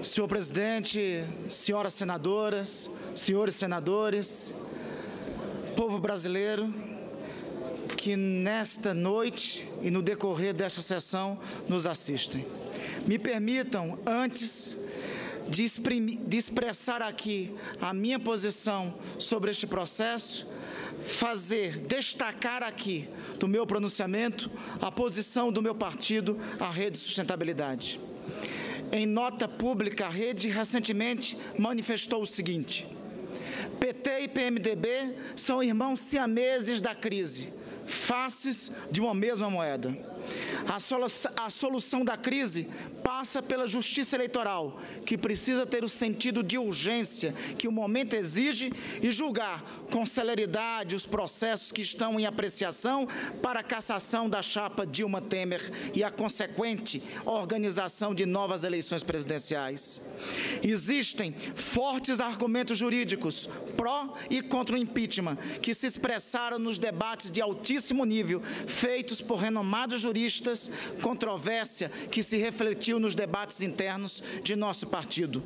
Senhor presidente, senhoras senadoras, senhores senadores, povo brasileiro que nesta noite e no decorrer desta sessão nos assistem. Me permitam, antes de expressar aqui a minha posição sobre este processo, destacar aqui do meu pronunciamento a posição do meu partido, a Rede Sustentabilidade. Em nota pública, a Rede recentemente manifestou o seguinte: PT e PMDB são irmãos siameses da crise, faces de uma mesma moeda. A solução da crise passa pela justiça eleitoral, que precisa ter o sentido de urgência que o momento exige e julgar com celeridade os processos que estão em apreciação para a cassação da chapa Dilma Temer e a consequente organização de novas eleições presidenciais. Existem fortes argumentos jurídicos pró e contra o impeachment que se expressaram nos debates de altíssimo nível feitos por renomados juristas, controvérsia que se refletiu nos debates internos de nosso partido.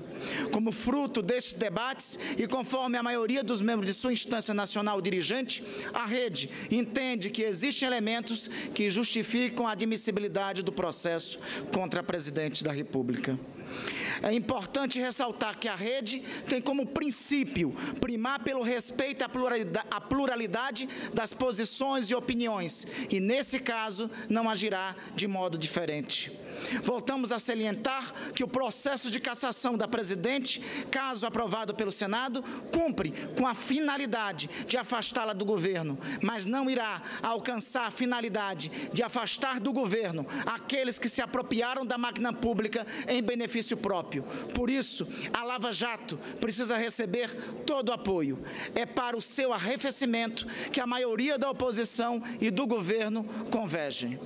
Como fruto destes debates e conforme a maioria dos membros de sua instância nacional dirigente, a Rede entende que existem elementos que justificam a admissibilidade do processo contra a Presidente da República. É importante ressaltar que a Rede tem como princípio primar pelo respeito à pluralidade das posições e opiniões e, nesse caso, não agirá de modo diferente. Voltamos a salientar que o processo de cassação da Presidente, caso aprovado pelo Senado, cumpre com a finalidade de afastá-la do governo, mas não irá alcançar a finalidade de afastar do governo aqueles que se apropriaram da máquina pública em benefício próprio. Por isso, a Lava Jato precisa receber todo o apoio. É para o seu arrefecimento que a maioria da oposição e do governo convergem.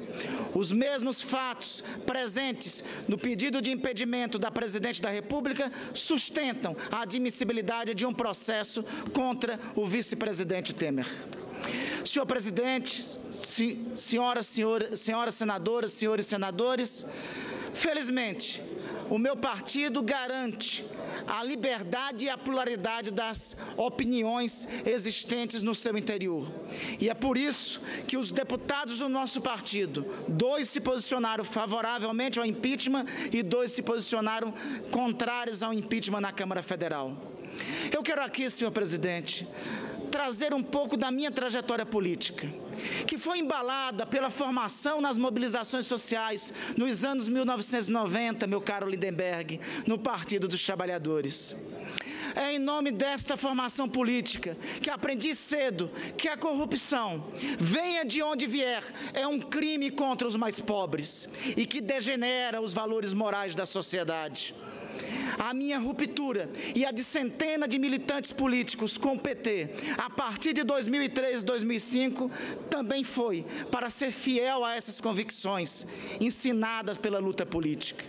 Os mesmos fatos presentes no pedido de impedimento da Presidente da República sustentam a admissibilidade de um processo contra o vice-presidente Temer. Senhor presidente, senhoras senadoras, senhores senadores, felizmente, o meu partido garante a liberdade e a pluralidade das opiniões existentes no seu interior. E é por isso que os deputados do nosso partido, 2 se posicionaram favoravelmente ao impeachment e 2 se posicionaram contrários ao impeachment na Câmara Federal. Eu quero aqui, senhor presidente, trazer um pouco da minha trajetória política, que foi embalada pela formação nas mobilizações sociais nos anos 1990, meu caro Lindenberg, no Partido dos Trabalhadores. É em nome desta formação política que aprendi cedo que a corrupção, venha de onde vier, é um crime contra os mais pobres e que degenera os valores morais da sociedade. A minha ruptura e a de centenas de militantes políticos com o PT, a partir de 2003 e 2005, também foi para ser fiel a essas convicções, ensinadas pela luta política.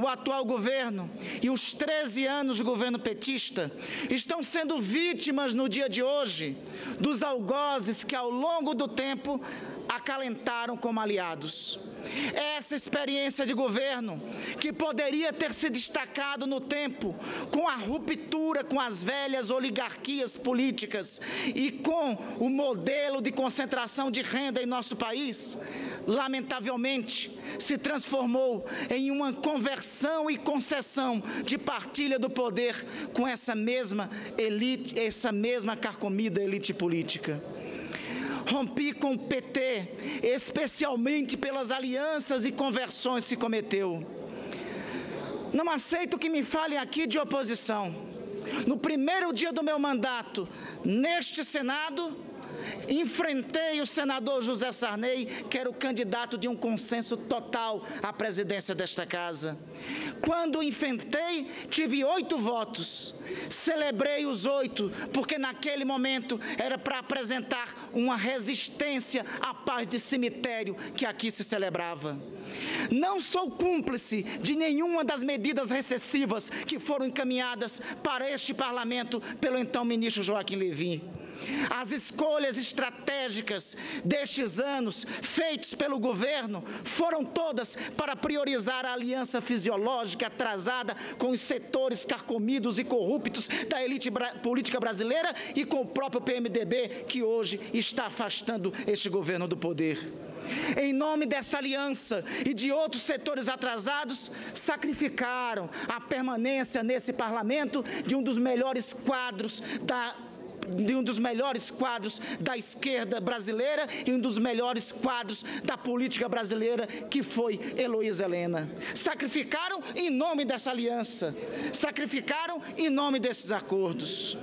O atual governo e os 13 anos do governo petista estão sendo vítimas no dia de hoje dos algozes que ao longo do tempo acalentaram como aliados. Essa experiência de governo, que poderia ter se destacado no tempo com a ruptura com as velhas oligarquias políticas e com o modelo de concentração de renda em nosso país, lamentavelmente se transformou em uma conversão e concessão de partilha do poder com essa mesma elite, essa mesma carcomida elite política. Rompi com o PT, especialmente pelas alianças e conversões que cometeu. Não aceito que me falem aqui de oposição. No primeiro dia do meu mandato, neste Senado, enfrentei o senador José Sarney, que era o candidato de um consenso total à presidência desta casa. Quando o enfrentei, tive 8 votos. Celebrei os 8, porque naquele momento era para apresentar uma resistência à paz de cemitério que aqui se celebrava. Não sou cúmplice de nenhuma das medidas recessivas que foram encaminhadas para este parlamento pelo então ministro Joaquim Levy. As escolhas estratégicas destes anos, feitos pelo governo, foram todas para priorizar a aliança fisiológica atrasada com os setores carcomidos e corruptos da elite política brasileira e com o próprio PMDB, que hoje está afastando este governo do poder. Em nome dessa aliança e de outros setores atrasados, sacrificaram a permanência nesse parlamento de um dos melhores quadros da esquerda brasileira e um dos melhores quadros da política brasileira, que foi Heloísa Helena. Sacrificaram em nome dessa aliança, sacrificaram em nome desses acordos.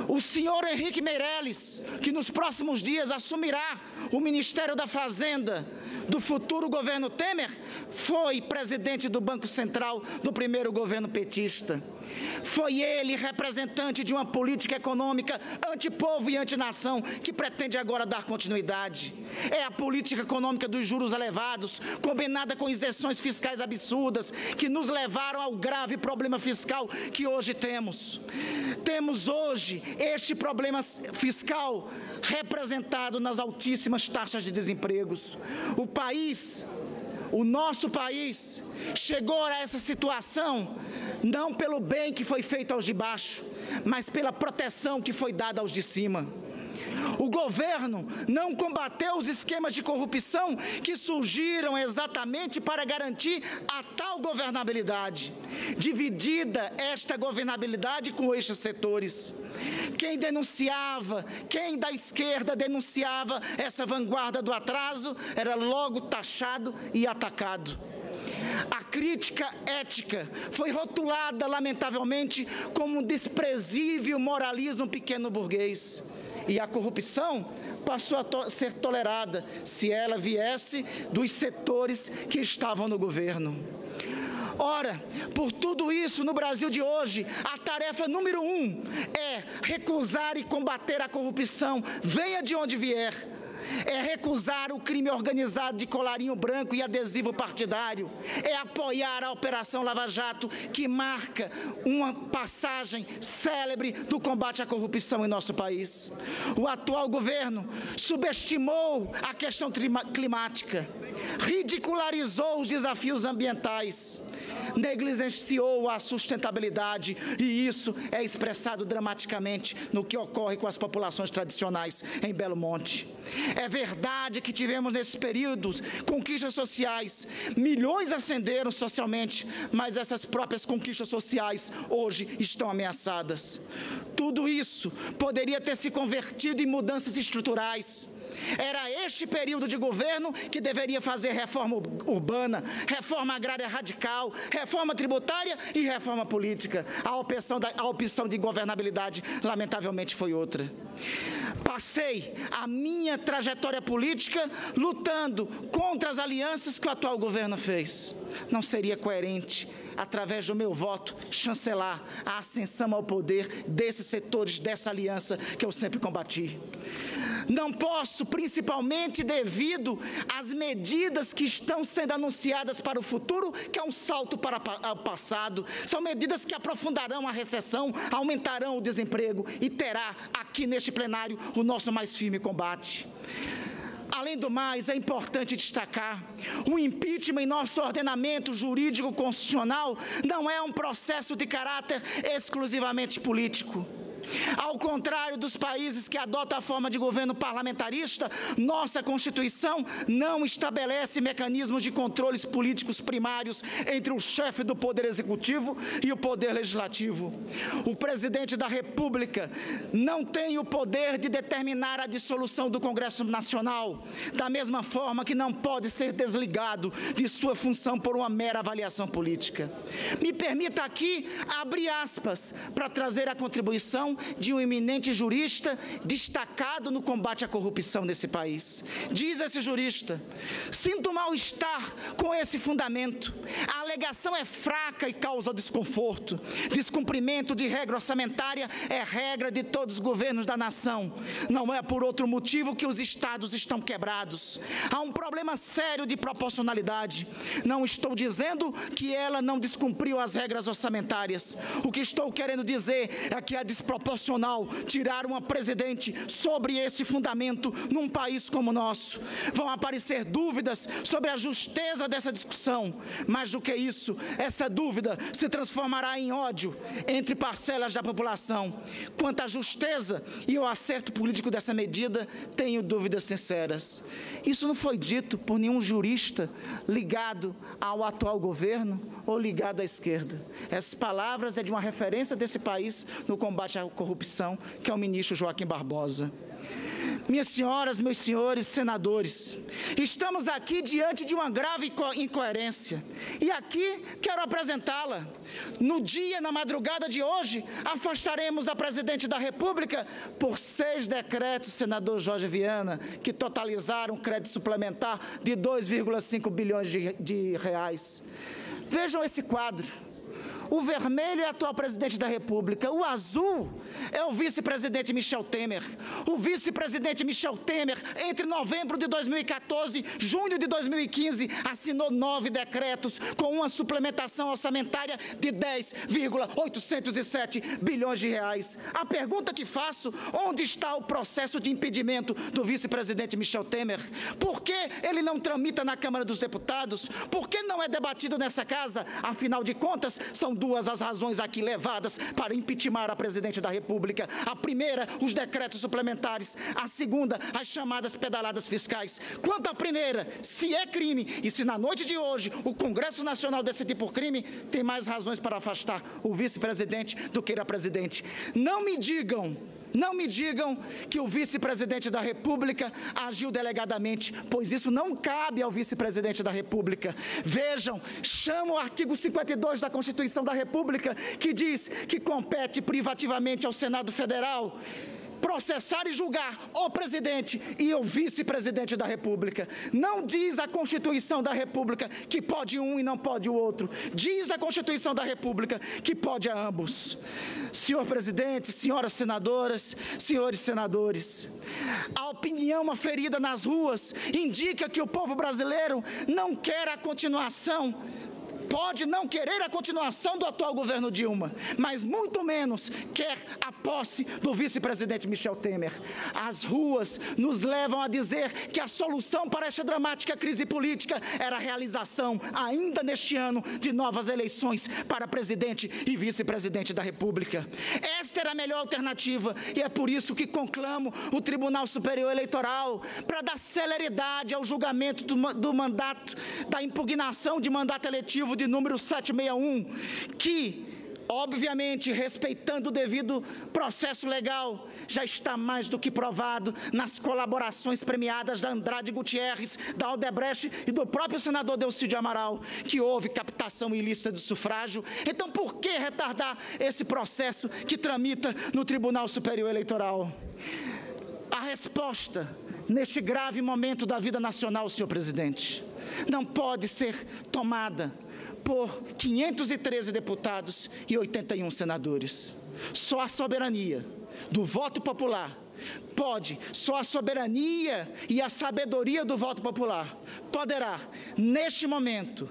O senhor Henrique Meirelles, que nos próximos dias assumirá o Ministério da Fazenda do futuro governo Temer, foi presidente do Banco Central do primeiro governo petista. Foi ele representante de uma política econômica antipovo e antinação que pretende agora dar continuidade. É a política econômica dos juros elevados, combinada com isenções fiscais absurdas, que nos levaram ao grave problema fiscal que hoje temos. Temos hoje este problema fiscal representado nas altíssimas taxas de desempregos. O nosso país chegou a essa situação não pelo bem que foi feito aos de baixo, mas pela proteção que foi dada aos de cima. O governo não combateu os esquemas de corrupção que surgiram exatamente para garantir a tal governabilidade. Dividida esta governabilidade com estes setores. Quem da esquerda denunciava essa vanguarda do atraso, era logo taxado e atacado. A crítica ética foi rotulada, lamentavelmente, como um desprezível moralismo pequeno-burguês. E a corrupção passou a ser tolerada se ela viesse dos setores que estavam no governo. Ora, por tudo isso, no Brasil de hoje, a tarefa número 1 é recusar e combater a corrupção, venha de onde vier. É recusar o crime organizado de colarinho branco e adesivo partidário. É apoiar a Operação Lava Jato, que marca uma passagem célebre do combate à corrupção em nosso país. O atual governo subestimou a questão climática, ridicularizou os desafios ambientais, negligenciou a sustentabilidade, e isso é expressado dramaticamente no que ocorre com as populações tradicionais em Belo Monte. É verdade que tivemos nesses períodos conquistas sociais, milhões ascenderam socialmente, mas essas próprias conquistas sociais hoje estão ameaçadas. Tudo isso poderia ter se convertido em mudanças estruturais. Era este período de governo que deveria fazer reforma urbana, reforma agrária radical, reforma tributária e reforma política. A opção de governabilidade, lamentavelmente, foi outra. Passei a minha trajetória política lutando contra as alianças que o atual governo fez. Não seria coerente, através do meu voto, chancelar a ascensão ao poder desses setores, dessa aliança que eu sempre combati. Não posso, principalmente devido às medidas que estão sendo anunciadas para o futuro, que é um salto para o passado. São medidas que aprofundarão a recessão, aumentarão o desemprego e terá aqui neste plenário o nosso mais firme combate. Além do mais, é importante destacar, o impeachment em nosso ordenamento jurídico constitucional não é um processo de caráter exclusivamente político. Ao contrário dos países que adotam a forma de governo parlamentarista, nossa Constituição não estabelece mecanismos de controles políticos primários entre o chefe do Poder Executivo e o Poder Legislativo. O presidente da República não tem o poder de determinar a dissolução do Congresso Nacional, da mesma forma que não pode ser desligado de sua função por uma mera avaliação política. Me permita aqui abrir aspas para trazer a contribuição de um eminente jurista destacado no combate à corrupção nesse país. Diz esse jurista: sinto mal-estar com esse fundamento. A alegação é fraca e causa desconforto. Descumprimento de regra orçamentária é regra de todos os governos da nação. Não é por outro motivo que os estados estão quebrados. Há um problema sério de proporcionalidade. Não estou dizendo que ela não descumpriu as regras orçamentárias. O que estou querendo dizer é que a desproporcionalidade desproporcional tirar uma presidente sobre esse fundamento num país como o nosso. Vão aparecer dúvidas sobre a justeza dessa discussão, mais do que isso, essa dúvida se transformará em ódio entre parcelas da população. Quanto à justeza e ao acerto político dessa medida, tenho dúvidas sinceras. Isso não foi dito por nenhum jurista ligado ao atual governo ou ligado à esquerda. Essas palavras é de uma referência desse país no combate à corrupção, que é o ministro Joaquim Barbosa. Minhas senhoras, meus senhores senadores, estamos aqui diante de uma grave incoerência. E aqui quero apresentá-la. Na madrugada de hoje, afastaremos a presidente da República por 6 decretos, senador Jorge Viana, que totalizaram crédito suplementar de 2,5 bilhões de reais. Vejam esse quadro. O vermelho é o atual presidente da República, o azul é o vice-presidente Michel Temer. O vice-presidente Michel Temer, entre novembro de 2014 e junho de 2015, assinou 9 decretos com uma suplementação orçamentária de 10,807 bilhões de reais. A pergunta que faço, onde está o processo de impedimento do vice-presidente Michel Temer? Por que ele não tramita na Câmara dos Deputados? Por que não é debatido nessa casa? Afinal de contas, são duas as razões aqui levadas para impeachment a presidente da República. A primeira, os decretos suplementares. A segunda, as chamadas pedaladas fiscais. Quanto à primeira, se é crime e se na noite de hoje o Congresso Nacional decidir por crime, tem mais razões para afastar o vice-presidente do que a presidente. Não me digam que o vice-presidente da República agiu delegadamente, pois isso não cabe ao vice-presidente da República. Vejam, chama o artigo 52 da Constituição da República, que diz que compete privativamente ao Senado Federal processar e julgar o presidente e o vice-presidente da República. Não diz a Constituição da República que pode um e não pode o outro. Diz a Constituição da República que pode a ambos. Senhor presidente, senhoras senadoras, senhores senadores, a opinião aferida nas ruas indica que o povo brasileiro não quer a continuação, pode não querer a continuação do atual governo Dilma, mas muito menos quer a posse do vice-presidente Michel Temer. As ruas nos levam a dizer que a solução para esta dramática crise política era a realização, ainda neste ano, de novas eleições para presidente e vice-presidente da República. Esta era a melhor alternativa e é por isso que conclamo o Tribunal Superior Eleitoral para dar celeridade ao julgamento do mandato, da impugnação de mandato eletivo de número 761, que, obviamente, respeitando o devido processo legal, já está mais do que provado nas colaborações premiadas da Andrade Gutierrez, da Aldebrecht e do próprio senador Delcídio Amaral, que houve captação ilícita de sufrágio. Então, por que retardar esse processo que tramita no Tribunal Superior Eleitoral? A resposta, neste grave momento da vida nacional, senhor presidente, não pode ser tomada por 513 deputados e 81 senadores. Só a soberania do voto popular só a soberania e a sabedoria do voto popular poderá, neste momento,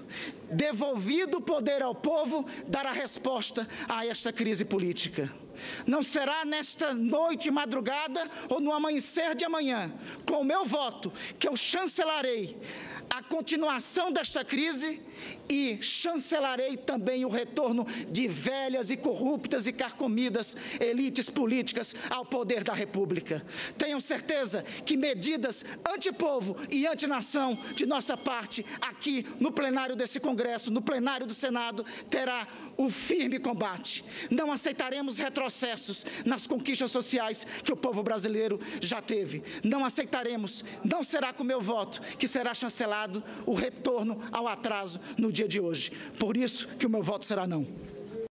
devolvido o poder ao povo, dar a resposta a esta crise política. Não será nesta noite madrugada ou no amanhecer de amanhã, com o meu voto, que eu chancelarei a continuação desta crise e chancelarei também o retorno de velhas e corruptas e carcomidas elites políticas ao poder da República. Tenham certeza que medidas antipovo e antinação de nossa parte, aqui no plenário desse Congresso, no plenário do Senado, terá o firme combate. Não aceitaremos retrocessos nas conquistas sociais que o povo brasileiro já teve. Não aceitaremos, não será com meu voto que será chancelado o retorno ao atraso no dia de hoje. Por isso que o meu voto será não.